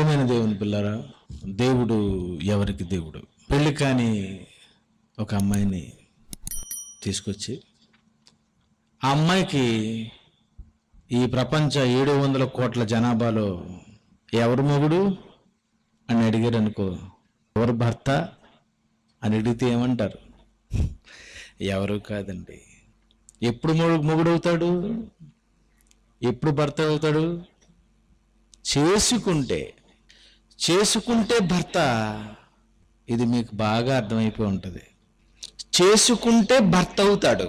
ప్రియమైన దేవుని పిల్లరా, దేవుడు ఎవరికి దేవుడు? పెళ్లి కాని ఒక అమ్మాయిని తీసుకొచ్చి ఆ అమ్మాయికి ఈ ప్రపంచ 700 కోట్ల జనాభాలో ఎవరు మొగుడు అని అడిగారు అనుకో, ఎవరు భర్త అని అడిగితే ఏమంటారు? ఎవరు కాదండి. ఎప్పుడు మొగుడవుతాడు? ఎప్పుడు భర్త అవుతాడు? చేసుకుంటే భర్త. ఇది మీకు బాగా అర్థమైపోయి ఉంటుంది. చేసుకుంటే భర్త అవుతాడు,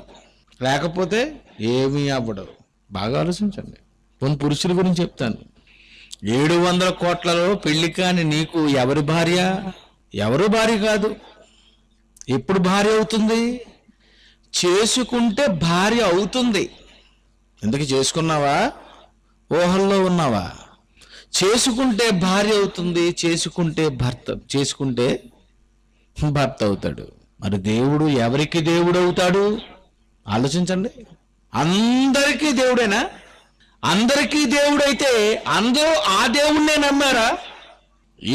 లేకపోతే ఏమీ అవ్వడు. బాగా ఆలోచించండి. కొన్ని పురుషుల గురించి చెప్తాను. 700 కోట్లలో పెళ్లి కాని నీకు ఎవరి భార్య? ఎవరు భార్య కాదు. ఎప్పుడు భార్య అవుతుంది? చేసుకుంటే భార్య అవుతుంది. ఎందుకు చేసుకున్నావా? ఊహల్లో ఉన్నావా? చేసుకుంటే భార్య అవుతుంది, చేసుకుంటే భర్త అవుతాడు. మరి దేవుడు ఎవరికి దేవుడు అవుతాడు? ఆలోచించండి. అందరికీ దేవుడేనా? అందరికీ దేవుడైతే అందరూ ఆ దేవుణ్ణే నమ్మారా?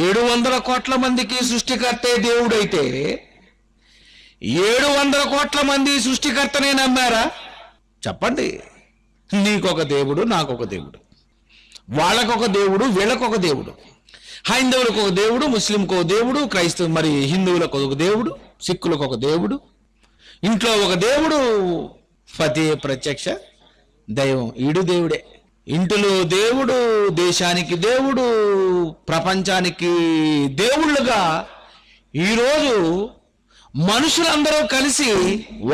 700 కోట్ల మందికి సృష్టికర్తే దేవుడైతే 700 కోట్ల మంది సృష్టికర్తనే నమ్మారా? చెప్పండి. నీకొక దేవుడు, నాకొక దేవుడు, వాళ్ళకొక దేవుడు, వీళ్ళకొక దేవుడు, హైందవులకు ఒక దేవుడు, ముస్లింకు ఒక దేవుడు, క్రైస్తవ మరి హిందువులకు ఒక దేవుడు, సిక్కులకు ఒక దేవుడు, ఇంట్లో ఒక దేవుడు, పతి ప్రత్యక్ష దైవం. ఈడు దేవుడే. ఇంటిలో దేవుడు, దేశానికి దేవుడు, ప్రపంచానికి దేవుళ్ళుగా ఈరోజు మనుషులందరూ కలిసి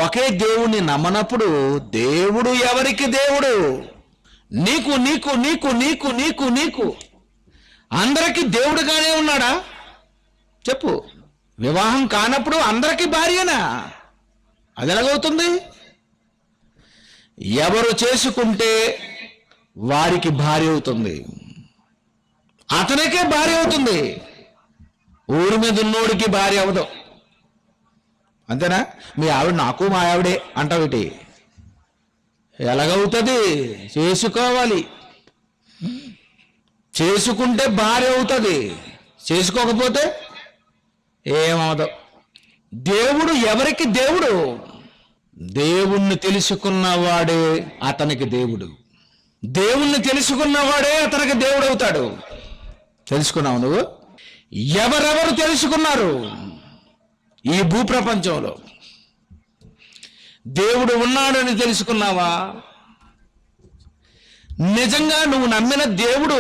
ఒకే దేవుణ్ణి నమ్మనప్పుడు దేవుడు ఎవరికి దేవుడు? నీకు నీకు నీకు నీకు నీకు నీకు అందరికీ దేవుడుగానే ఉన్నాడా? చెప్పు. వివాహం కానప్పుడు అందరికీ భార్యనా? అది ఎలాగవుతుంది? ఎవరు చేసుకుంటే వారికి భార్య అవుతుంది, అతనికే భార్య అవుతుంది. ఊరి మీద ఉన్నోడికి భార్య అవదు. అంతేనా? మీ ఆవిడ నాకు మా ఆవిడే అంటావిటి? ఎలాగవుతుంది? చేసుకోవాలి. చేసుకుంటే భార్య అవుతుంది, చేసుకోకపోతే ఏమవదు. దేవుడు ఎవరికి దేవుడు? దేవుణ్ణి తెలుసుకున్నవాడే అతనికి దేవుడు. దేవుణ్ణి తెలుసుకున్నవాడే అతనికి దేవుడు అవుతాడు. తెలుసుకున్నావు నువ్వు? ఎవరెవరు తెలుసుకున్నారు ఈ భూప్రపంచంలో? దేవుడు ఉన్నాడని తెలుసుకున్నావా? నిజంగా నువ్వు నమ్మిన దేవుడు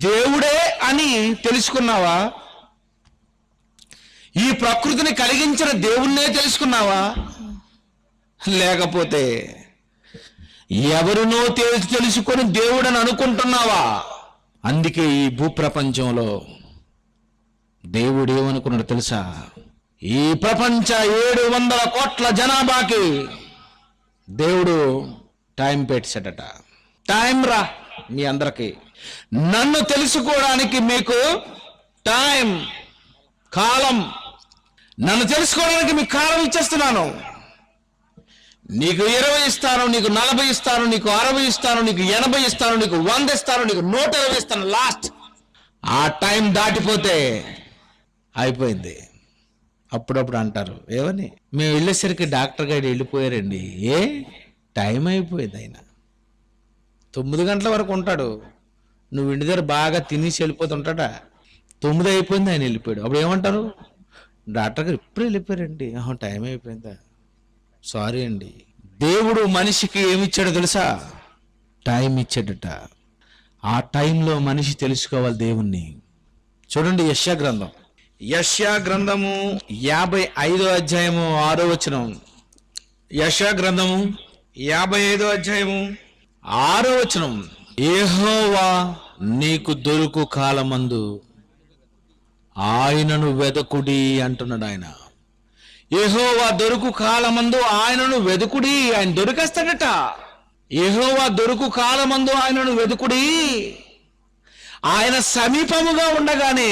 దేవుడే అని తెలుసుకున్నావా? ఈ ప్రకృతిని కలిగించిన దేవుణ్ణే తెలుసుకున్నావా? లేకపోతే ఎవరినో తెలుసుకొని దేవుడని అనుకుంటున్నావా? అందుకే ఈ భూప్రపంచంలో దేవుడు ఏమనుకున్నాడు తెలుసా? ఈ ప్రపంచ 700 కోట్ల జనాభాకి దేవుడు టైం పెట్టాడట. టైం రా మీ అందరికి. నన్ను తెలుసుకోవడానికి మీకు టైం, కాలం. నన్ను తెలుసుకోవడానికి మీకు కాలం ఇచ్చేస్తున్నాను. నీకు 20 ఇస్తాను, నీకు 40 ఇస్తాను, నీకు 60 ఇస్తాను, నీకు 80 ఇస్తాను, నీకు 100 ఇస్తాను, నీకు 120 ఇస్తాను. లాస్ట్ ఆ టైం దాటిపోతే అయిపోయింది. అప్పుడప్పుడు అంటారు ఏమని, మేము వెళ్ళేసరికి డాక్టర్ గారు వెళ్ళిపోయారండి. ఏ టైం అయిపోయింది. ఆయన 9 గంటల వరకు ఉంటాడు. నువ్వు ఇంటి దగ్గర బాగా తినేసి వెళ్ళిపోతుంటాడా? 9 అయిపోయింది, ఆయన వెళ్ళిపోయాడు. అప్పుడు ఏమంటారు? డాక్టర్ గారు ఇప్పుడు వెళ్ళిపోయారండి. టైం అయిపోయిందా? సారీ అండి. దేవుడు మనిషికి ఏమిచ్చాడో తెలుసా? టైం ఇచ్చాడట. ఆ టైంలో మనిషి తెలుసుకోవాలి దేవుణ్ణి. చూడండి యెషయా గ్రంథము 55వ అధ్యాయము 6వ వచనం. యెషయా గ్రంథము 55వ అధ్యాయము 6వ వచనం. యెహోవా నీకు దొరుకు కాలమందు ఆయనను వెదకుడి అంటున్నాడు ఆయన. యెహోవా దొరుకు కాలమందు ఆయనను వెదుకుడి. ఆయన దొరికేస్తాడట. యెహోవా దొరుకు కాలమందు ఆయనను వెదుకుడి. ఆయన సమీపముగా ఉండగానే,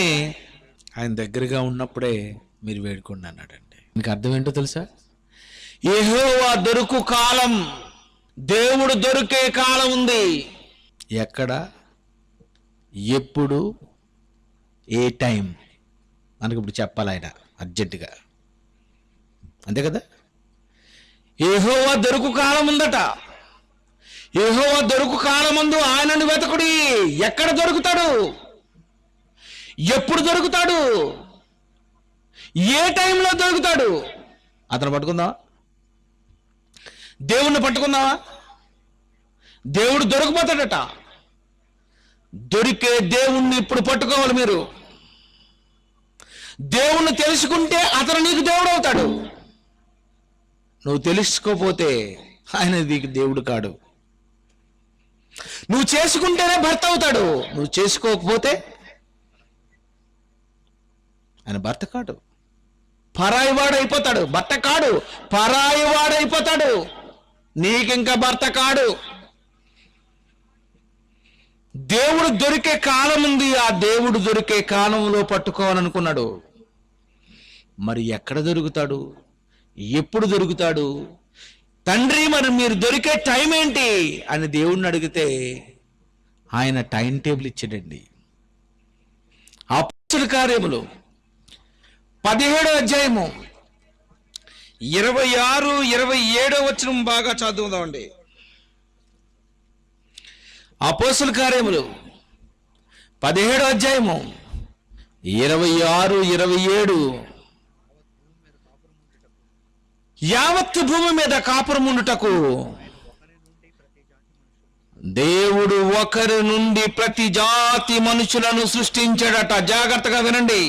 ఆయన దగ్గరగా ఉన్నప్పుడే మీరు వేడుకోండి అన్నాడండి. మీకు అర్థం ఏంటో తెలుసా? యెహోవా దొరుకు కాలం, దేవుడు దొరికే కాలం ఉంది. ఎక్కడ, ఎప్పుడు, ఏ టైం మనకి ఇప్పుడు చెప్పాలి ఆయన అర్జెంటుగా, అంతే కదా. యెహోవా దొరుకు కాలం ఉందట. యెహోవా దొరుకు కాలమందు ఆయనను వెతకుడి. ఎక్కడ దొరుకుతాడు? ఎప్పుడు దొరుకుతాడు? ఏ టైంలో దొరుకుతాడు? అతను పట్టుకుందామా? దేవుణ్ణి పట్టుకుందామా? దేవుడు దొరికిపోతాడట. దొరికే దేవుణ్ణి ఇప్పుడు పట్టుకోవాలి మీరు. దేవుణ్ణి తెలుసుకుంటే అతను నీకు దేవుడు అవుతాడు. నువ్వు తెలుసుకోపోతే ఆయన నీకు దేవుడు కాడు. నువ్వు చేసుకుంటేనే భర్త అవుతాడు, నువ్వు చేసుకోకపోతే ఆయన భర్త కాడు, పరాయివాడు అయిపోతాడు. భర్త కాడు, పరాయివాడు అయిపోతాడు. నీకింకా భర్త కాడు. దేవుడు దొరికే కాలం ఉంది. ఆ దేవుడు దొరికే కాలంలో పట్టుకోవాలనుకున్నాడు. మరి ఎక్కడ దొరుకుతాడు? ఎప్పుడు దొరుకుతాడు? తండ్రి మరి మీరు దొరికే టైం ఏంటి అని దేవుణ్ణి అడిగితే ఆయన టైం టేబుల్ ఇచ్చాడండి. అపోస్తలుల కార్యములు 17వ అధ్యాయము 26, 27 వచనం బాగా చదువుదామండి. అపోస్తలుల కార్యములు 17వ అధ్యాయము 26, 27. యావత్తు భూమి మీద కాపురముండుటకు దేవుడు ఒకరి నుండి ప్రతి జాతి మనుషులను సృష్టించాడట. జాగ్రత్తగా వినండి.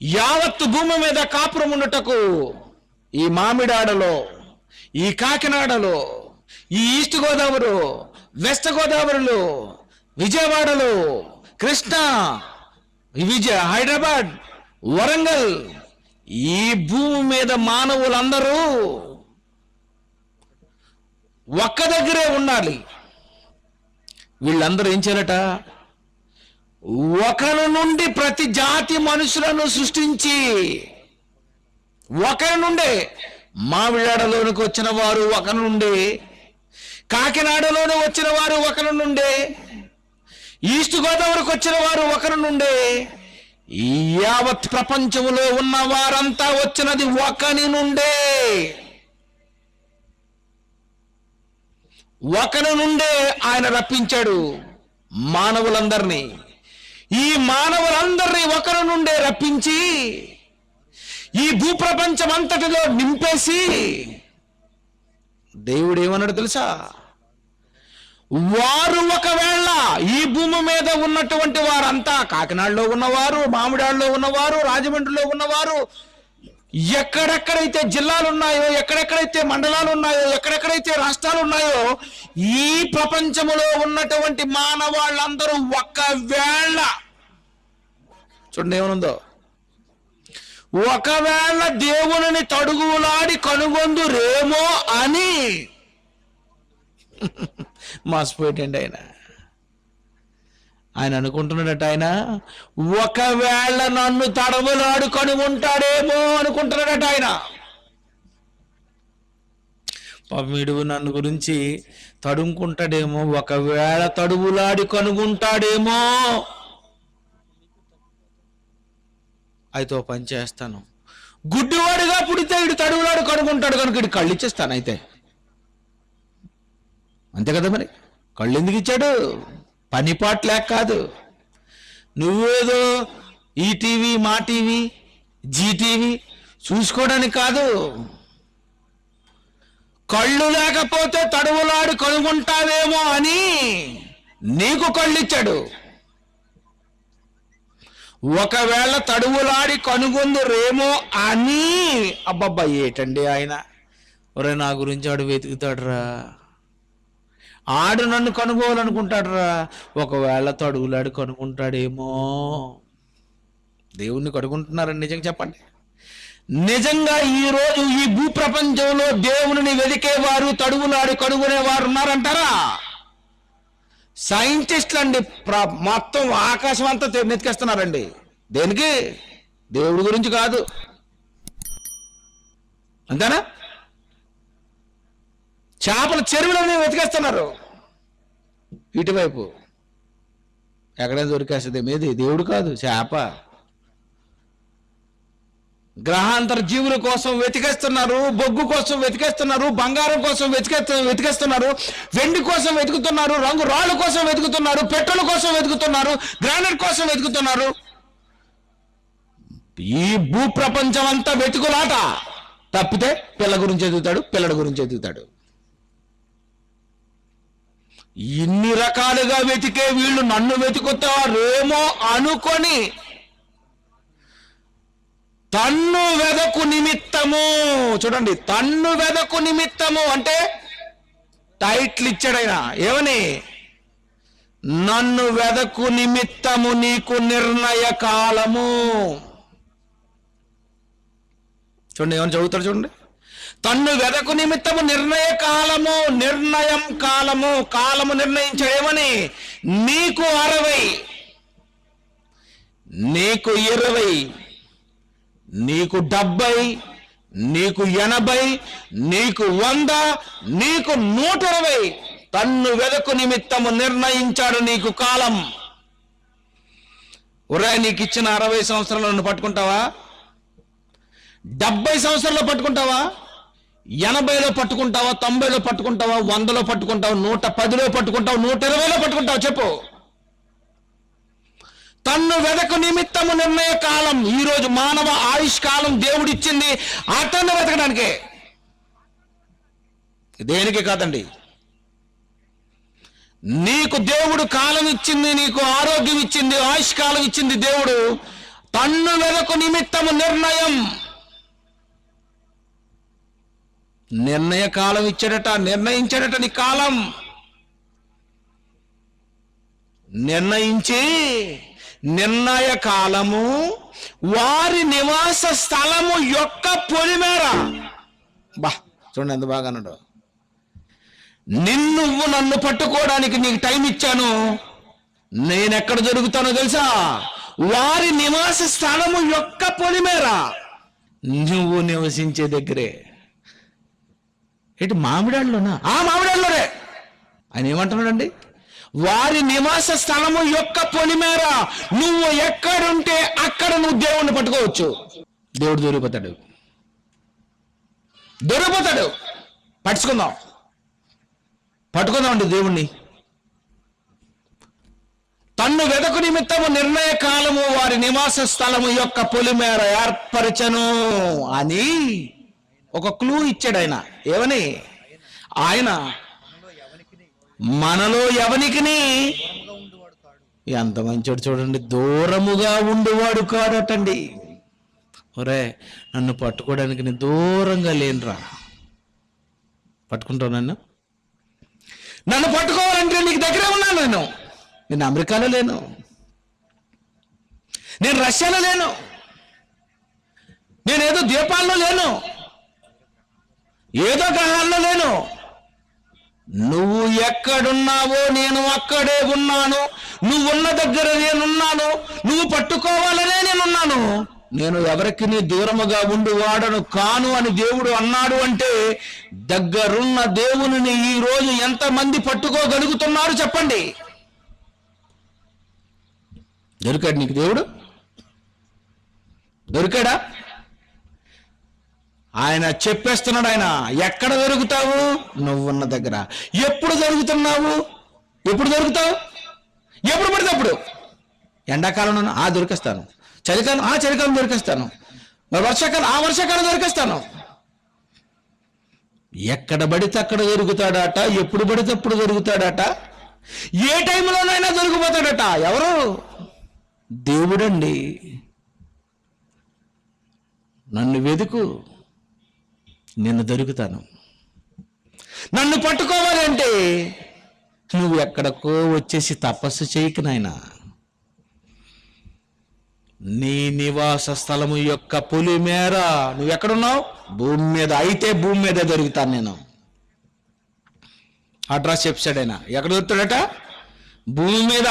యావత్తు భూమి మీద కాపురముండుటకు ఈ మామిడాడలో, ఈ కాకినాడలో, ఈ ఈస్ట్ గోదావరి, వెస్ట్ గోదావరిలో, విజయవాడలో, కృష్ణా, హైదరాబాద్, వరంగల్, ఈ భూమి మీద మానవులందరూ ఒక్క దగ్గరే ఉండాలి. వీళ్ళందరూ ఏం చేయాలట? ఒకరి నుండి ప్రతి జాతి మనుషులను సృష్టించి, ఒకరి నుండే మామిడాడలోనికి వచ్చిన వారు ఒకరి నుండే, కాకినాడలోని వచ్చిన వారు ఒకరి నుండే, ఈస్ట్ గోదావరికి వచ్చిన వారు ఒకరి నుండే, ఈ యావత్ ప్రపంచంలో ఉన్న వారంతా వచ్చినది ఒకని నుండే. ఒకరి నుండే ఆయన రప్పించాడు మానవులందరినీ. ఈ మానవులందరినీ ఒకరి నుండే రప్పించి ఈ భూప్రపంచం అంతటిలో నింపేసి దేవుడు ఏమన్నాడు తెలుసా? వారు ఒకవేళ ఈ భూమి మీద ఉన్నటువంటి వారంతా, కాకినాడలో ఉన్నవారు, మామిడాడలో ఉన్నవారు, రాజమండ్రిలో ఉన్నవారు, ఎక్కడెక్కడైతే జిల్లాలు ఉన్నాయో, ఎక్కడెక్కడైతే మండలాలు ఉన్నాయో, ఎక్కడెక్కడైతే రాష్ట్రాలు ఉన్నాయో, ఈ ప్రపంచములో ఉన్నటువంటి మానవాళ్ళందరూ ఒకవేళ, చూడండి ఏమనుందో, ఒకవేళ దేవుని తడుగులాడి కనుగొందురేమో అని మర్చిపోయేటండి ఆయన అనుకుంటున్నాడట. ఆయన ఒకవేళ నన్ను తడవులాడు కనుగొంటాడేమో అనుకుంటున్నాడట ఆయన. వీడు నన్ను గురించి తడుముకుంటాడేమో, ఒకవేళ తడువులాడి కనుగొంటాడేమో. అయితే ఓ పని చేస్తాను, గుడ్డివాడిగా పుడితే వీడు తడువులాడు కనుగొంటాడు కనుక వీడు కళ్ళు ఇచ్చేస్తాను. అయితే అంతే కదా, మరి కళ్ళు ఎందుకు ఇచ్చాడు? పనిపాటు లేక కాదు. నువ్వేదో ఈ టీవీ, మా టీవీ, జీటీవీ చూసుకోవడానికి కాదు. కళ్ళు లేకపోతే తడువులాడు కనుగొంటావేమో అని నీకు కళ్ళు ఇచ్చాడు. ఒకవేళ తడువులాడి కనుగొందురేమో అని. అబ్బబ్బా ఏటండి ఆయన, ఒరే నా గురించి ఆడు వెతుకుతాడురా, ఆడు నన్ను కనుగోవాలనుకుంటాడురా, ఒకవేళ తడువులాడు కనుక్కుంటాడేమో. దేవుణ్ణి కనుక్కుంటున్నారని నిజంగా చెప్పండి. నిజంగా ఈరోజు ఈ భూప్రపంచంలో దేవుని వెతికేవారు, తడువులాడి కనుగొనేవారు ఉన్నారంటారా? సైంటిస్టులు అండి మొత్తం ఆకాశం అంతా వెతికేస్తున్నారండి. దేనికి? దేవుడి గురించి కాదు, అంతేనా? చేపల చెరువులన్నీ వెతికేస్తున్నారు ఇటువైపు. ఎక్కడైనా దొరికేస్తుంది. మీది దేవుడు కాదు, చేప. గ్రహాంతర జీవుల కోసం వెతికేస్తున్నారు, బొగ్గు కోసం వెతికేస్తున్నారు, బంగారం కోసం వెతికేస్తున్నారు, వెండి కోసం వెతుకుతున్నారు, రంగు రాళ్ళ కోసం వెతుకుతున్నారు, పెట్రోల్ కోసం వెతుకుతున్నారు, గ్రానైట్ కోసం వెతుకుతున్నారు. ఈ భూ ప్రపంచం అంతా వెతుకులాట. తప్పితే పిల్ల గురించి ఎదుగుతాడు, పిల్లడి గురించి ఎదుగుతాడు. ఇన్ని రకాలుగా వెతికే వీళ్ళు నన్ను వెతుకుతారేమో అనుకొని తన్ను వెదకు నిమిత్తము, చూడండి, తన్ను వెదకు నిమిత్తము అంటే టైటిల్ ఇచ్చాడైనా. ఏమని? నన్ను వెదకు నిమిత్తము నీకు నిర్ణయ కాలము. చూడండి, ఏమని చదువుతారు చూడండి. తన్ను వెదకు నిమిత్తము నిర్ణయ కాలము, నిర్ణయం కాలము, కాలము నిర్ణయించడేమని? నీకు 60, నీకు 20, నీకు 70, నీకు 80, నీకు 100, నీకు 120 తన్ను వెదకు నిమిత్తము నిర్ణయించాడు నీకు కాలం. ఒరే, నీకు ఇచ్చిన 60 సంవత్సరాలు నన్ను పట్టుకుంటావా? 70 సంవత్సరాల్లో పట్టుకుంటావా? 80లో పట్టుకుంటావా? 90లో పట్టుకుంటావా? 100లో పట్టుకుంటావా? 110లో పట్టుకుంటావా? 120లో పట్టుకుంటావా? చెప్పు. తన్ను వెదకు నిమిత్తము నిర్ణయ కాలం. ఈరోజు మానవ ఆయుష్ కాలం దేవుడిచ్చింది అతన్ని వెతకడానికే, దేనికి కాదండి. నీకు దేవుడు కాలం ఇచ్చింది, నీకు ఆరోగ్యం ఇచ్చింది, ఆయుష్ కాలం ఇచ్చింది దేవుడు. తన్ను వెదకు నిమిత్తము నిర్ణయ కాలం ఇచ్చాడట, నిర్ణయించాడట. నీ కాలం నిర్ణయించి నిర్ణయ కాలము వారి నివాస స్థలము యొక్క పొలిమేర. బా, చూడండి ఎంత బాగా అన్నాడు. నువ్వు నన్ను పట్టుకోవడానికి నీకు టైం ఇచ్చాను. నేనెక్కడ దొరుకుతానో తెలుసా? వారి నివాస స్థలము యొక్క పొలిమేర, నువ్వు నివసించే దగ్గరే. ఏంటి, మామిడాళ్ళలోనా? ఆ మామిడాళ్ళలోనే. ఆయన ఏమంటున్నాడండి? వారి నివాస స్థలము యొక్క పొలిమేర. నువ్వు ఎక్కడుంటే అక్కడ నువ్వు దేవుణ్ణి పట్టుకోవచ్చు. దేవుడు దొరికిపోతాడు. పట్టుకుందాం అండి దేవుణ్ణి. తన్ను వెదకు నిమిత్తము నిర్ణయ కాలము వారి నివాస స్థలము యొక్క పొలిమేర ఏర్పరచను అని ఒక క్లూ ఇచ్చాడు ఆయన. ఏమని? ఆయన మనలో ఎవనికిని, ఎంత మంచోడు చూడండి, దూరముగా ఉండువాడు కాడటండి. ఒరే, నన్ను పట్టుకోవడానికి నేను దూరంగా లేనురా. పట్టుకుంటావు నన్ను పట్టుకోవాలంటే నీకు దగ్గరే ఉన్నాను. నేను అమెరికాలో లేను, నేను రష్యాలో లేను, నేనేదో ద్వీపాల్లో లేను, ఏదో గ్రహాల్లో లేను. నువ్వు ఎక్కడున్నావో నేను అక్కడే ఉన్నాను. నువ్వున్న దగ్గర నేనున్నాను. నువ్వు పట్టుకోవాలనే నేనున్నాను. నేను ఎవరికి నీ దూరముగా ఉండి వాడను కాను అని దేవుడు అన్నాడు. అంటే దగ్గరున్న దేవుని ఈ రోజు ఎంతమంది పట్టుకోగలుగుతున్నారు చెప్పండి? దొరికాడు నీకు దేవుడు? దొరికాడా? ఆయన చెప్పేస్తున్నాడు. ఆయన ఎక్కడ దొరుకుతావు? నువ్వున్న దగ్గర. ఎప్పుడు దొరుకుతున్నావు? ఎప్పుడు దొరుకుతావు? ఎప్పుడు పడితే అప్పుడు. ఎండాకాలం దొరికేస్తాను, చలికాలం చలికాలం దొరికేస్తాను, వర్షాకాలం దొరికేస్తాను. ఎక్కడ పడితే అక్కడ దొరుకుతాడట, ఎప్పుడు పడితే అప్పుడు దొరుకుతాడట, ఏ టైంలోనైనా దొరికిపోతాడట. ఎవరు? దేవుడండి. నన్ను వెతుకు, నేను దొరుకుతాను. నన్ను పట్టుకోవాలంటే నువ్వు ఎక్కడికో వచ్చేసి తపస్సు చేయకు నాయనా. నీ నివాస స్థలము యొక్క పొలిమేర. నువ్వు ఎక్కడున్నావు? భూమి మీద. అయితే భూమి మీద దొరుకుతాను నేను. అడ్రస్ చెప్పాడైనా. ఎక్కడ దొరుకుతాడట? భూమి మీద.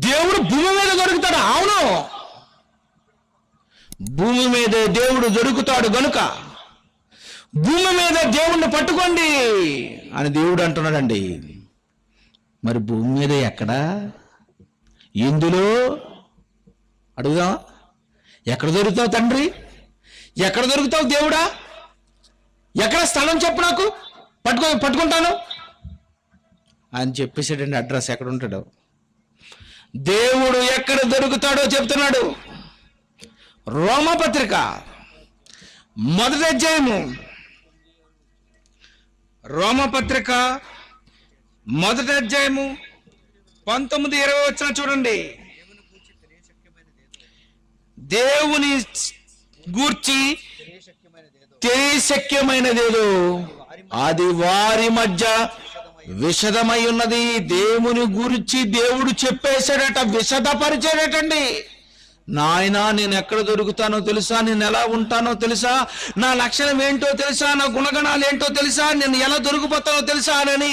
దేవుడు భూమి మీద దొరుకుతాడు. అవును, భూమి మీద దేవుడు దొరుకుతాడు గనుక భూమి మీద దేవుణ్ణి పట్టుకోండి అని దేవుడు అంటున్నాడండి. మరి భూమి మీద ఎక్కడా? ఇందులో అడుగుదాం, ఎక్కడ దొరుకుతావు తండ్రి, ఎక్కడ దొరుకుతావు దేవుడా, ఎక్కడ స్థలం చెప్పు, నాకు పట్టుకుంటాను అని చెప్పేసాడండి. అడ్రస్ ఎక్కడ ఉంటాడో, దేవుడు ఎక్కడ దొరుకుతాడో చెప్తున్నాడు. రోమపత్రిక 1వ అధ్యాయము, రోమపత్రిక 1వ అధ్యాయము 19-20 వచనం చూడండి. దేవుని గూర్చి తెలియశక్యమైనదేదో అది వారి మధ్య విషదమై ఉన్నది. దేవుని గురించి దేవుడు చెప్పేశాడట, విషదపరిచాడటండి. నాయనా, నేను ఎక్కడ దొరుకుతానో తెలుసా, నేను ఎలా ఉంటానో తెలుసా, నా లక్షణం ఏంటో తెలుసా, నా గుణగణాలు ఏంటో తెలుసా, నేను ఎలా దొరికిపోతానో తెలుసా అని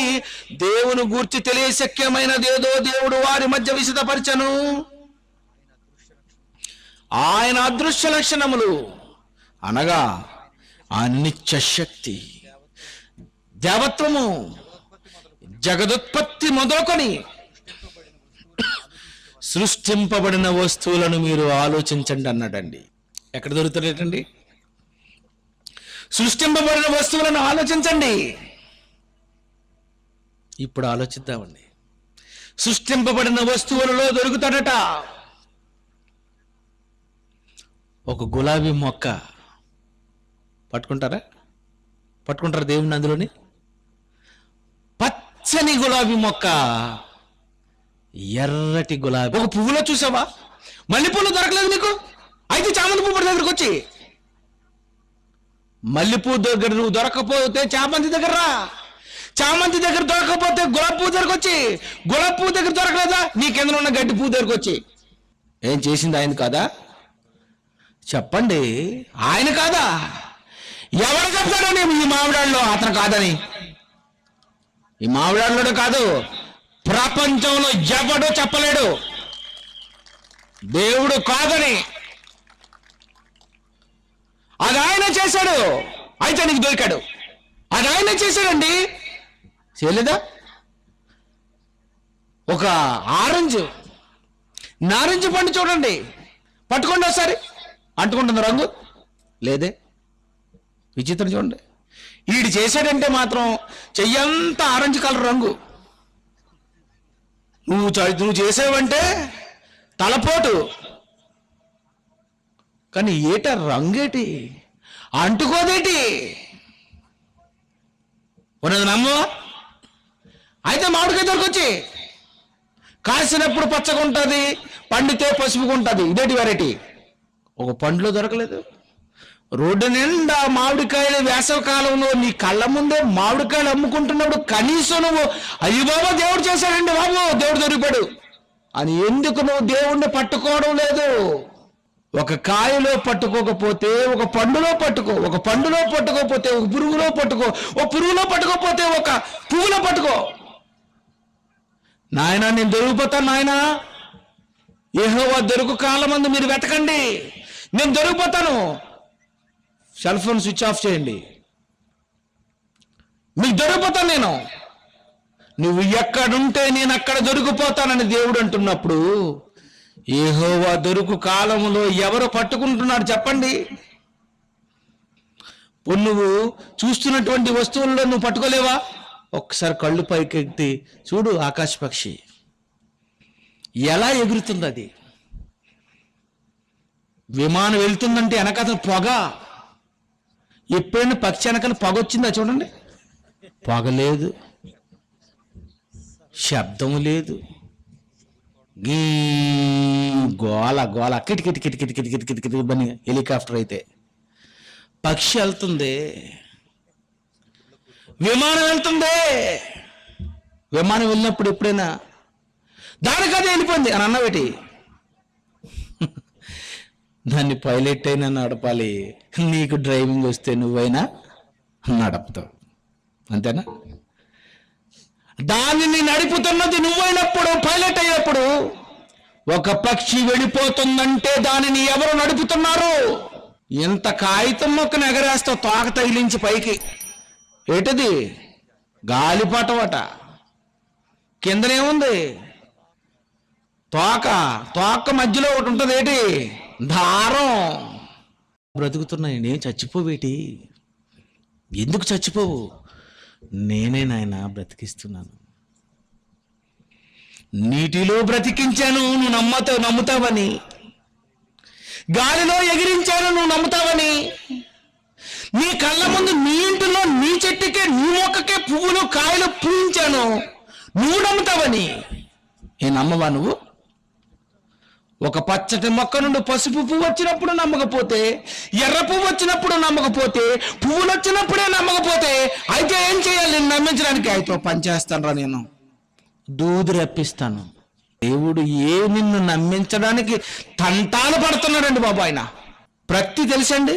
దేవుని గూర్చి తెలియశక్యమైనదేదో దేవుడు వారి మధ్య విషదపరచను. ఆయన అదృశ్య లక్షణములు అనగా అనిత్య శక్తి, దేవత్వము, జగదుత్పత్తి మొదలుకొని సృష్టింపబడిన వస్తువులను మీరు ఆలోచించండి అన్నాడండి. ఎక్కడ దొరుకుతాడటండి? సృష్టింపబడిన వస్తువులను ఆలోచించండి. ఇప్పుడు ఆలోచిద్దామండి. సృష్టింపబడిన వస్తువులలో దొరుకుతాడట. ఒక గులాబీ మొక్క పట్టుకుంటారా దేవుని అందులోని? పచ్చని గులాబీ మొక్క, ఎర్రటి గులాబీ. ఒక పువ్వులో చూసావా? మల్లెపూలు దొరకలేదు నీకు, అయితే చామంతి పువ్వు దగ్గరకు వచ్చి, మల్లెపూ దగ్గర నువ్వు దొరకపోతే చామంతి దగ్గర రా, చామంతి దగ్గర దొరకకపోతే గులాబీ పువ్వు దగ్గరకు వచ్చి, గులాబీ పువ్వు దగ్గర దొరకలేదా నీ కింద ఉన్న గడ్డి పువ్వు దగ్గరకు వచ్చి. ఏం చేసింది ఆయన కాదా? చెప్పండి, ఆయన కాదా? ఎవరు చెప్తాడని ఈ మామిడాళ్ళలో అతను కాదని? ఈ మామిడాళ్ళలో కాదు, ప్రపంచంలో ఎవడో చెప్పలేడు దేవుడు కాదని. అది ఆయన చేశాడు, అయితే నీకు దొరికాడు. అది ఆయన చేశాడండి, చేయలేదా? ఒక నారింజ పండు చూడండి, పట్టుకోండి ఒకసారి, అంటుకుంటుంది రంగు లేదే, విచిత్రం చూడండి. ఈడు చేశాడంటే మాత్రం చెయ్యంత ఆరెంజ్ కలర్ రంగు. నువ్వు చేసావంటే తలపోటు, కానీ ఏట రంగేటి, అంటుకోదేటి, ఉన్నది నమ్ము. అయితే మామిడికాయ దొరకొచ్చి కాసినప్పుడు పచ్చగా ఉంటుంది, పండితే పసుపుగా ఉంటుంది, ఇదేటి వెరైటీ. ఒక పండులో దొరకలేదు. రోడ్డు నిండా మామిడికాయలు, వేసవి కాలంలో నీ కళ్ళ ముందే మామిడికాయలు అమ్ముకుంటున్నప్పుడు కనీసం నువ్వు అయ్యి బాబా దేవుడు చేశాడండి బాబు, దేవుడు దొరికాడు అని ఎందుకు నువ్వు దేవుణ్ణి పట్టుకోవడం లేదు? ఒక కాయలో పట్టుకోకపోతే ఒక పండులో పట్టుకో, ఒక పండులో పట్టుకోకపోతే ఒక పురుగులో పట్టుకో, ఒక పురుగులో పట్టుకోకపోతే ఒక పువ్వులో పట్టుకో. నాయనా, నేను దొరికిపోతాను నాయనా, యెహోవా దొరుకు కాలమందు మీరు వెతకండి, నేను దొరికిపోతాను. సెల్ ఫోన్ స్విచ్ ఆఫ్ చేయండి, మీకు దొరికిపోతాను నేను. నువ్వు ఎక్కడుంటే నేను అక్కడ దొరికిపోతానని దేవుడు అంటున్నప్పుడు, యెహోవా దొరుకు కాలములో ఎవరు పట్టుకుంటున్నారు చెప్పండి? నువ్వు చూస్తున్నటువంటి వస్తువుల్లో నువ్వు పట్టుకోలేవా? ఒక్కసారి కళ్ళు పైకెత్తి చూడు, ఆకాశ పక్షి ఎలా ఎగురుతుంది. అది విమానం వెళ్తుందంటే వెనకాల పొగ. ఎప్పుడైనా పక్షి వెనకాల పొగ వచ్చిందా చూడండి? పొగ లేదు, శబ్దం లేదు, గోల గోల, కిటికిటి కిటికిటి కిటికిటి కిటికిటి బని. హెలికాప్టర్ అయితే పక్షి వెళ్తుంది, విమానం వెళ్తుంది. విమానం వెళ్ళినప్పుడు ఎప్పుడైనా దానికదే వెళ్ళిపోయింది అని అన్నవేటి? దాన్ని పైలట్ అయినా నడపాలి, నీకు డ్రైవింగ్ వస్తే నువ్వైనా నడుపుతావు, అంతేనా? దానిని నడుపుతున్నది నువ్వైనప్పుడు, పైలట్ అయినప్పుడు. ఒక పక్షి వెళ్ళిపోతుందంటే దానిని ఎవరు నడుపుతున్నారు? ఎంత కాగితం మొక్కను ఎగరేస్తావు తోక తగిలించి పైకి, ఏటది? గాలిపటం అట. కిందనేముంది? తోక మధ్యలో ఒకటి ఉంటుంది, ఏంటి? దారం. బ్రతుకుతున్నాయి, నేను చచ్చిపోవేటి? ఎందుకు చచ్చిపోవు? నేనే నాయన బ్రతికిస్తున్నాను. నీటిలో బ్రతికించాను, నువ్వు నమ్ముతావని. గాలిలో ఎగిరించాను, నువ్వు నమ్ముతావని. నీ కళ్ళ ముందు నీ ఇంటిలో నీ చెట్టుకే నీ మొక్కకే పువ్వులు కాయలు పూయించాను, నువ్వు నమ్ముతావని. ఏ నమ్మవా నువ్వు? ఒక పచ్చటి మొక్క నుండి పసుపు పువ్వు వచ్చినప్పుడు నమ్మకపోతే, ఎర్ర పువ్వు వచ్చినప్పుడు నమ్మకపోతే, పువ్వులు వచ్చినప్పుడే నమ్మకపోతే, అయితే ఏం చేయాలి నేను నమ్మించడానికి? అయితే పని చేస్తాను రా, నేను దూది రప్పిస్తాను. దేవుడు నిన్ను నమ్మించడానికి తంటాలు పడుతున్నాడండి బాబు. ఆయన ప్రత్తి తెలుసండి?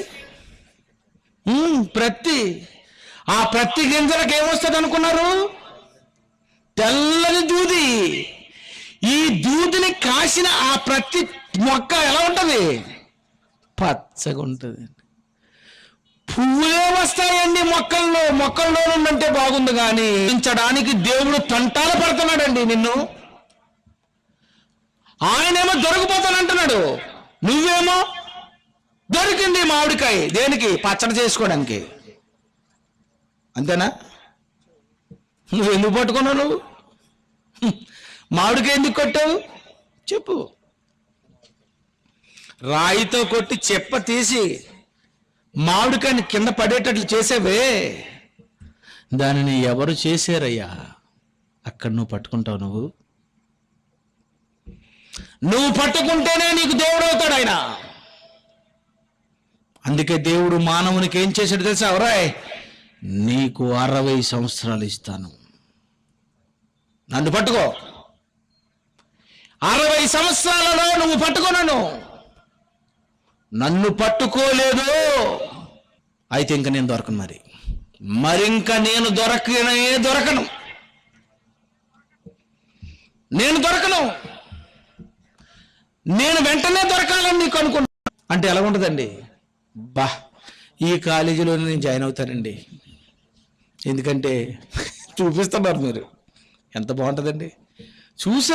ప్రత్తి. ఆ ప్రత్తి గింజలకు ఏమొస్తుంది అనుకున్నారు? తెల్లని దూది. ఈ దూదిని కాసిన ఆ ప్రతి మొక్క ఎలా ఉంటది? పచ్చగా ఉంటుంది. పువ్వులే వస్తాయండి మొక్కల్లో నుండంటే బాగుంది, కానీ పెంచడానికి దేవుడు తంటాలు పడుతున్నాడండి నిన్ను. ఆయనేమో దొరికిపోతానంటున్నాడు, నువ్వేమో దొరికింది మామిడికాయ. దేనికి? పచ్చడి చేసుకోవడానికి. అంతేనా? నువ్వు ఎందుకు పట్టుకున్నావు? నువ్వు మామిడికాయ ఎందుకు కొట్టావు చెప్పు. రాయితో కొట్టి చెప్ప తీసి మామిడికాయని కింద పడేటట్లు చేసావే, దానిని ఎవరు చేశారయ్యా? అక్కడ నువ్వు పట్టుకుంటావు. నువ్వు పట్టుకుంటేనే నీకు దేవుడు అవుతాడు ఆయన. అందుకే దేవుడు మానవునికి ఏం చేశాడు తెలుసా? ఎవరాయ్, నీకు 60 సంవత్సరాలు ఇస్తాను, నన్ను పట్టుకో. 60 సంవత్సరాలలో నువ్వు పట్టుకున్నాను, నన్ను పట్టుకోలేదు, అయితే ఇంక నేను దొరకను. మరింక నేను దొరకను. నేను వెంటనే దొరకాలని నీకు అనుకున్నా. అంటే ఎలా ఉంటుందండి? ఈ కాలేజీలో నేను జాయిన్ అవుతానండి, ఎందుకంటే చూపిస్తున్నారు మీరు, ఎంత బాగుంటుందండి. చూసి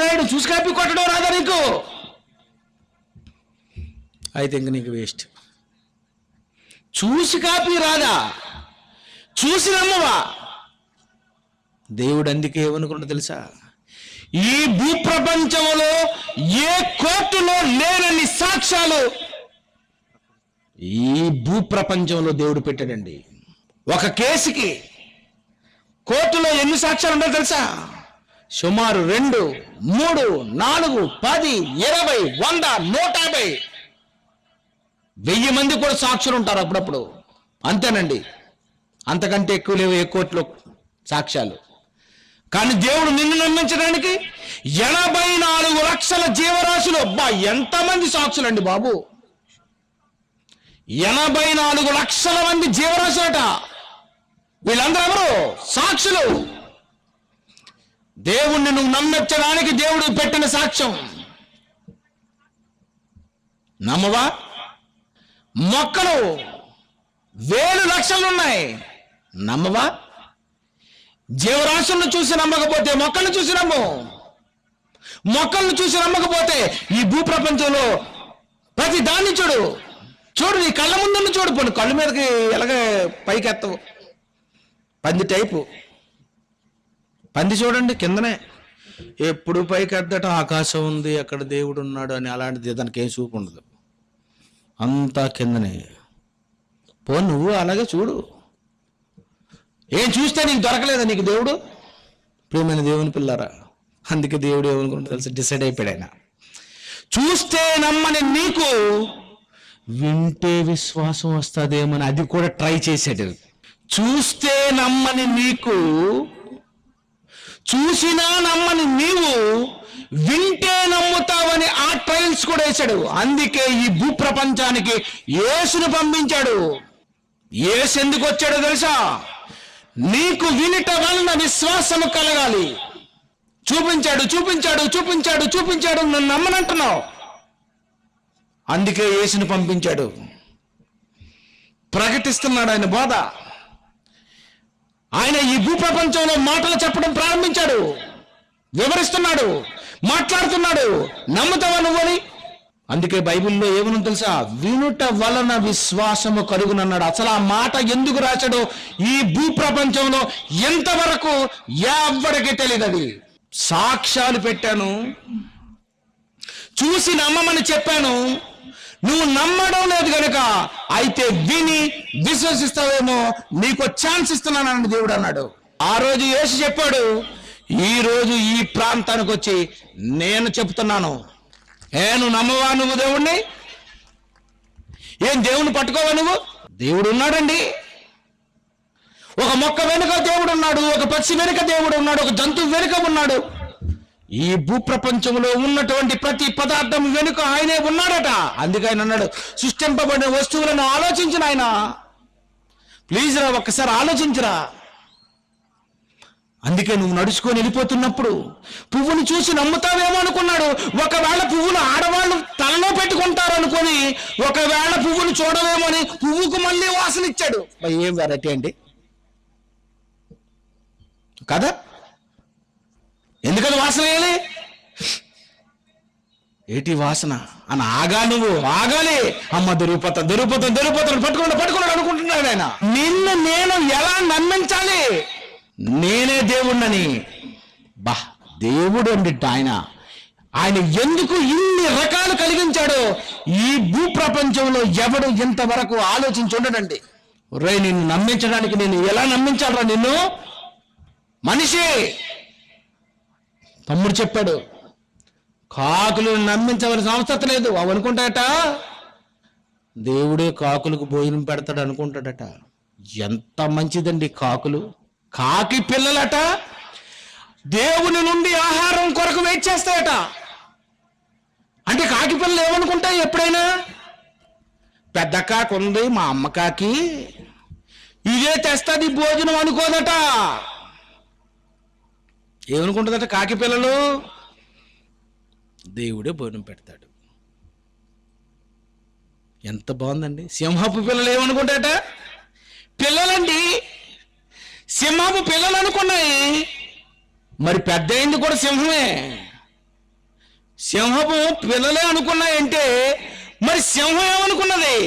కాపీ కొట్టడం రాదా నీకు? అయితే ఇంక నీకు వేస్ట్. చూసి కాపీ రాదా? చూసి నమ్మవా? దేవుడు అందుకే ఏమనుకున్నా తెలుసా? ఈ భూప్రపంచంలో ఏ కోర్టులో లేనన్ని సాక్ష్యాలు ఈ భూప్రపంచంలో దేవుడు పెట్టాడండి. ఒక కేసుకి కోర్టులో ఎన్ని సాక్ష్యాలు ఉంటాయో తెలుసా? సుమారు 2, 3, 4, 10, 20, 100, 150, 1000 మంది కూడా సాక్షులు ఉంటారు అప్పుడప్పుడు. అంతేనండి, అంతకంటే ఎక్కువ లేవు ఏ కోర్టులో సాక్ష్యాలు. కానీ దేవుడు నిన్ను నమ్మించడానికి 84 లక్షల జీవరాశులు. ఎంతమంది సాక్షులండి బాబు? 84 లక్షల మంది జీవరాశులట. వీళ్ళందరూ ఎవరు? సాక్షులు. దేవుణ్ణి నువ్వు నమ్మించడానికి దేవుడు పెట్టిన సాక్ష్యం. నమ్మవా? మొక్కలు 1000 లక్షలు ఉన్నాయి, నమ్మవా? జీవరాశులను చూసి నమ్మకపోతే మొక్కలను చూసి నమ్ము. మొక్కలను చూసి నమ్మకపోతే ఈ భూప్రపంచంలో ప్రతి దాన్ని చూడు. నీ కళ్ళ ముందున్న చూడు. పోను కళ్ళు మీదకి ఎలాగ పైకి ఎత్తవు. పంది టైపు పంది చూడండి, కిందనే ఎప్పుడు పైకి ఎద్దట. ఆకాశం ఉంది, అక్కడ దేవుడు ఉన్నాడు అని అలాంటిది దానికి ఏం చూపు ఉండదు, అంతా కిందనే. నువ్వు అలాగే చూడు. ఏం చూస్తే నీకు దొరకలేదా నీకు దేవుడు? ప్రియమైన దేవుని పిల్లారా, అందుకే దేవుడు ఏమనుకుంటే తెలిసి డిసైడ్ అయిపోయాడు ఆయన. చూస్తే నమ్మని నీకు వింటే విశ్వాసం వస్తుందేమని అది కూడా ట్రై చేశాడు. చూస్తే నమ్మని నీకు, చూసినా నమ్మని నీవు వింటే నమ్ముతావని ఆ ట్రయల్స్ కూడా వేశాడు. అందుకే ఈ భూప్రపంచానికి యేసును పంపించాడు. యేసు ఎందుకు వచ్చాడో తెలుసా? నీకు వినుట వలన విశ్వాసము కలగాలి. చూపించాడు, నన్ను నమ్మనంటున్నావు. అందుకే యేసును పంపించాడు. ప్రకటిస్తున్నాడు ఆయన బోధ. ఆయన ఈ భూప్రపంచంలో మాటలు చెప్పడం ప్రారంభించాడు, వివరిస్తున్నాడు. మాట్లాడుతున్నాడు, నమ్ముతావా నువ్వని? అందుకే బైబిల్లో ఏమని తెలుసా, వినుట వలన విశ్వాసము కలుగునన్నాడు. అసలు ఆ మాట ఎందుకు రాశాడో ఈ భూప్రపంచంలో ఎంతవరకు ఎవ్వరికీ తెలియదు. అది సాక్ష్యాలు పెట్టాను, చూసి నమ్మమని చెప్పాను, నువ్వు నమ్మడం లేదు కనుక అయితే విని విశ్వసిస్తావేమో, నీకు ఛాన్స్ ఇస్తున్నానని దేవుడు అన్నాడు. ఆ రోజు యేసు చెప్పాడు, ఈ రోజు ఈ ప్రాంతానికి వచ్చి నేను చెప్తున్నాను, నువ్వు నమ్మవా? నువ్వు దేవుణ్ణి దేవుణ్ణి పట్టుకోవా? నువ్వు దేవుడు ఉన్నాడండి. ఒక మొక్క వెనుక దేవుడు ఉన్నాడు, ఒక పక్షి వెనుక దేవుడు ఉన్నాడు, ఒక జంతువు వెనుక ఉన్నాడు. ఈ భూప్రపంచంలో ఉన్నటువంటి ప్రతి పదార్థం వెనుక ఆయనే ఉన్నాడట. అందుకే ఆయన అన్నాడు, సృష్టింపబడిన వస్తువులను ఆలోచించిన ఆయన. ప్లీజ్ రా, ఒక్కసారి ఆలోచించరా. అందుకే నువ్వు నడుచుకొని వెళ్ళిపోతున్నప్పుడు పువ్వును చూసి నమ్ముతావేమో అనుకున్నాడు. ఒకవేళ పువ్వును ఆడవాళ్ళు తలలో పెట్టుకుంటారు అనుకొని, ఒకవేళ పువ్వును చూడవేమో అని పువ్వుకు మళ్ళీ వాసన ఇచ్చాడు. ఏం వెరైటీ అండి కదా? ఎందుకని వాసన వేయాలి? ఏటి వాసన అని ఆగాలి. అమ్మ దొరికిపోతాను పట్టుకున్నాడు అనుకుంటున్నాడు ఆయన. నిన్ను నేను ఎలా నమ్మించాలి? నేనే దేవుణ్ణని. దేవుడు అండి ఆయన ఎందుకు ఇన్ని రకాలు కలిగించాడో ఈ భూప్రపంచంలో ఎవడు ఇంతవరకు ఆలోచించి ఉండడండి. రే, నిన్ను నమ్మించడానికి నేను ఎలా నమ్మించాలరా నిన్ను? మనిషి తమ్ముడు చెప్పాడు, కాకులు నమ్మించవలసిన అవసరం లేదు. అవి అనుకుంటాడట దేవుడే కాకులకు భోజనం పెడతాడు అనుకుంటాడట. ఎంత మంచిదండి కాకులు. కాకి పిల్లలట దేవుని నుండి ఆహారం కొరకు వెయిట్ చేస్తాయట. అంటే కాకి పిల్లలు ఏమనుకుంటాయి? ఎప్పుడైనా పెద్ద కాకి ఉంది, మా అమ్మ కాకి ఇదే తెస్తుంది భోజనం అనుకోదట. ఏమనుకుంటుందట కాకి పిల్లలు? దేవుడే భోజనం పెడతాడు. ఎంత బాగుందండి. సింహపు పిల్లలు ఏమనుకుంటాయట? పిల్లలండి, సింహపు పిల్లలు అనుకున్నాయి. మరి పెద్ద అయింది కూడా సింహమే. సింహపు పిల్లలే అనుకున్నాయంటే మరి సింహం ఏమనుకున్నది?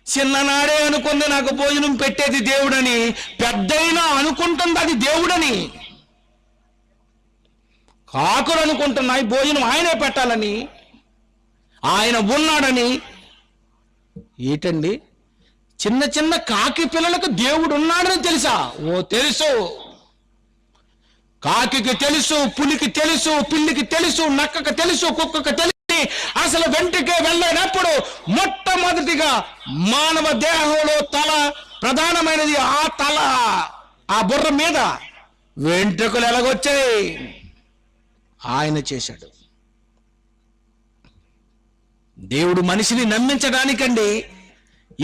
చిన్ననాడే అనుకుంది నాకు భోజనం పెట్టేది దేవుడని. పెద్దయినా అనుకుంటుంది అది దేవుడని. కాకులు అనుకుంటున్నాయి భోజనం ఆయనే పెట్టాలని, ఆయన ఉన్నాడని. ఏంటండి, చిన్న చిన్న కాకి పిల్లలకు దేవుడు ఉన్నాడని తెలుసా? తెలుసు. కాకికి తెలుసు, పులికి తెలుసు, పిల్లికి తెలుసు, నక్కకి తెలుసు, కుక్కకి తెలుసు. అసలు వెంట్రుకే వెళ్ళినప్పుడు మొట్టమొదటిగా మానవ దేహంలో తల ప్రధానమైనది. ఆ తల, ఆ బుర్ర మీద వెంట్రుకలు ఎలాగొచ్చాయి? ఆయన చేశాడు. దేవుడు మనిషిని నమ్మించడానికండి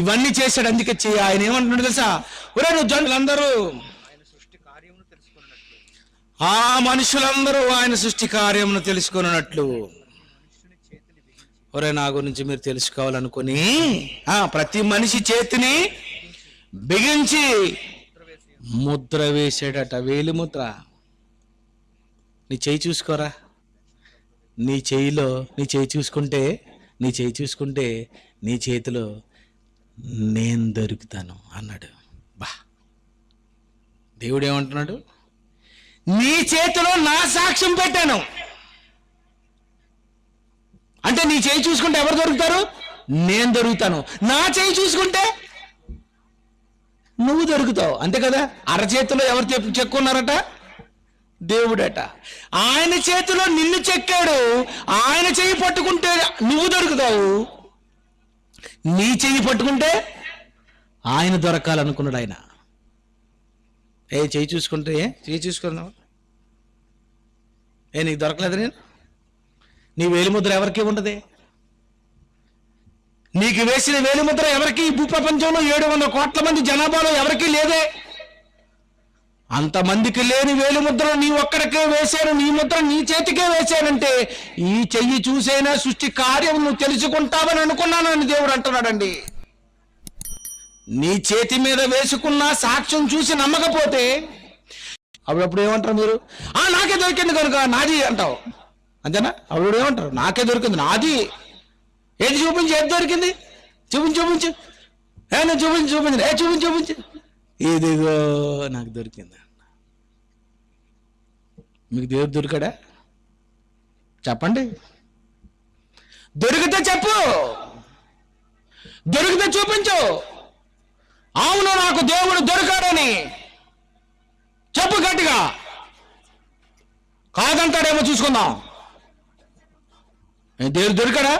ఇవన్నీ చేశాడు. అందుకే ఆయన ఏమంటున్నాడు తెలుసా? ఒరే, నువ్వు జనులందరూ ఆ మనుషులందరూ ఆయన సృష్టి కార్యమును తెలుసుకున్నట్లు. ఒరే, నా గురించి మీరు తెలుసుకోవాలనుకుని ప్రతి మనిషి చేతిని బిగించి ముద్ర వేసాడట. వేలి ముద్ర. నీ చేయి చూసుకోరా. నీ చేయి చూసుకుంటే నీ చేతిలో నేను దొరుకుతాను అన్నాడు. దేవుడు ఏమంటున్నాడు? నీ చేతిలో నా సాక్ష్యం పెట్టాను. అంటే నీ చేయి చూసుకుంటే ఎవరు దొరుకుతారు? నేను దొరుకుతాను. నా చేయి చూసుకుంటే నువ్వు దొరుకుతావు. అంతే కదా? అరచేతిలో ఎవరు చెక్కున్నారట? దేవుడట. ఆయన చేతిలో నిన్ను చెక్కాడు. ఆయన చెయ్యి పట్టుకుంటే నువ్వు దొరుకుతావు. నీ చెయ్యి పట్టుకుంటే ఆయన దొరకాలనుకున్నాడు ఆయన. చెయ్యి చూసుకుంటే చెయ్యి చూసుకున్నావు, నీకు దొరకలేదు. నీ వేలిముద్ర ఎవరికి ఉండదు? నీకు వేసిన వేలిముద్ర ఎవరికి ఈ భూప్రపంచంలో 700 కోట్ల మంది జనాభాలో ఎవరికీ లేదే. అంతమందికి లేని వేలిముద్ర నీ ఒక్కడికే వేశాను. నీ ముద్ర నీ చేతికే వేశానంటే ఈ చెయ్యి చూసైనా సృష్టి కార్యం నువ్వు తెలుసుకుంటావని అనుకున్నానని దేవుడు అంటున్నాడండి. నీ చేతి మీద వేసుకున్న సాక్ష్యం చూసి నమ్మకపోతే అప్పుడప్పుడు ఏమంటారు మీరు? నాకే దొరికింది కనుక నాది అంటావు. అంతేనా? అప్పుడు ఏమంటారు, నాకే దొరికింది, నాది. ఏది చూపించి, ఏది దొరికింది, చూపించు. నేను చూపించు. ఇదిగో నాకు దొరికింది. మీకు దేవుడు దొరికాడా? చెప్పండి. దొరికితే చెప్పు, దొరికితే చూపించు. అవును నాకు దేవుడు దొరికాడని చెప్పు గట్టిగా. కాదంటాడేమో చూసుకుందాం. దేవుడు దొరికాడా?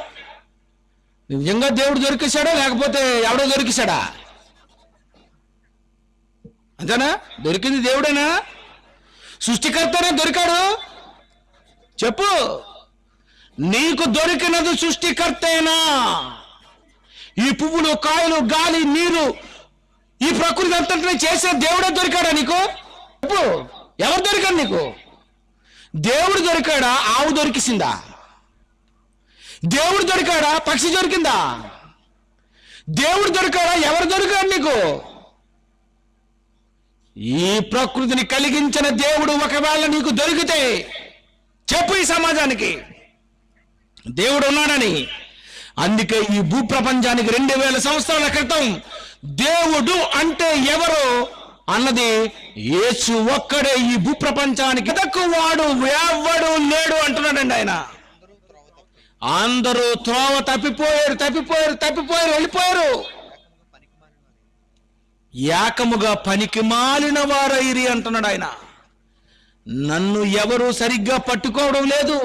నిజంగా దేవుడు దొరికేశాడా లేకపోతే ఎవడో దొరికేశాడా? అంతేనా? దొరికింది దేవుడేనా? సృష్టికర్తనే దొరికాడు? చెప్పు. నీకు దొరికినది సృష్టికర్తేనా? ఈ పువ్వులు, కాయలు, గాలి, నీరు, ఈ ప్రకృతి అంతటిని చేసే దేవుడే దొరికాడా నీకు? చెప్పు. ఎవరు దొరికాడు నీకు? దేవుడు దొరికాడా? ఆవు దొరికిసిందా? దేవుడు దొరికాడా? పక్షి దొరికిందా? దేవుడు దొరికాడా? ఎవరు దొరికాడు నీకు? ఈ ప్రకృతిని కలిగించిన దేవుడు ఒకవేళ నీకు దొరికితే చెప్పు ఈ సమాజానికి దేవుడు ఉన్నాడని. అందుకే ఈ భూప్రపంచానికి 2000 సంవత్సరాల క్రితం దేవుడు అంటే ఎవరు అన్నది యేసు ఒక్కడే. ఈ భూప్రపంచానికి వాడు ఎవడు లేడు అంటున్నాడండి ఆయన. అందరూ త్రోవ తప్పిపోయారు, వెళ్ళిపోయారు. ఏకముగా పనికి మాలిన వారైరి అంటున్నాడు ఆయన. నన్ను ఎవరు సరిగ్గా పట్టుకోవడం లేదు,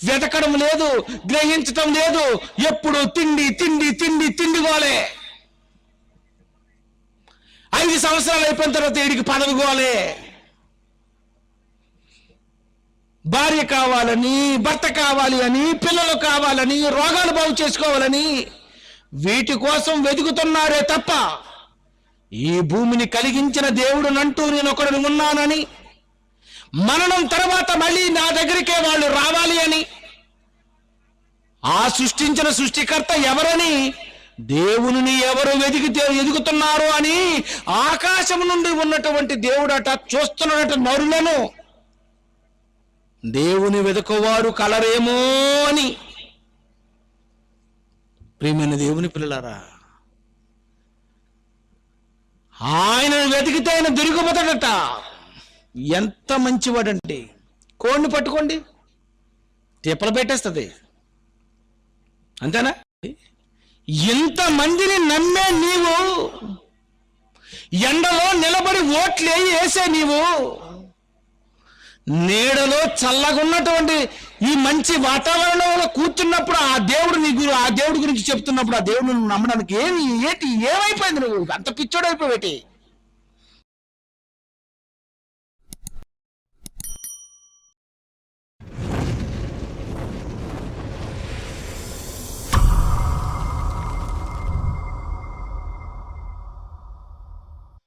వెతకడం లేదు, గ్రహించటం లేదు. ఎప్పుడు తిండి గోలే. 5 సంవత్సరాలు అయిపోయిన తర్వాత వీడికి పదవి గోలే. భార్య కావాలని, భర్త కావాలి అని, పిల్లలు కావాలని, రోగాలు బాగు చేసుకోవాలని వీటి కోసం వెతుకుతున్నారే తప్ప ఈ భూమిని కలిగించిన దేవుడునంటూ నేను ఒకడు ఉన్నానని, మరణం తర్వాత మళ్ళీ నా దగ్గరికే వాళ్ళు రావాలి అని, ఆ సృష్టించిన సృష్టికర్త ఎవరని, దేవుని ఎవరు ఎదుగుతున్నారు అని ఆకాశం నుండి ఉన్నటువంటి దేవుడట చూస్తున్నట నరులను దేవుని వెతుకువారు కలరేమో అని. ప్రియమైన దేవుని పిల్లలారా, ఆయనను వెతికితే ఆయన దొరికిపోతాడట. ఎంత మంచివాడంటే, కోడిని పట్టుకోండి తిప్పలు పెట్టేస్తుంది, అంతేనా? ఇంతమందిని నమ్మే నీవు, ఎండలో నిలబడి ఓట్లు వేసే నీవు, నీడలో చల్లగున్నటువంటి ఈ మంచి వాతావరణంలో కూర్చున్నప్పుడు ఆ దేవుడి గురించి చెప్తున్నప్పుడు ఆ దేవుడు నమ్మడానికి ఏమైపోయింది? నువ్వు అంత పిచ్చోడైపోయేటి.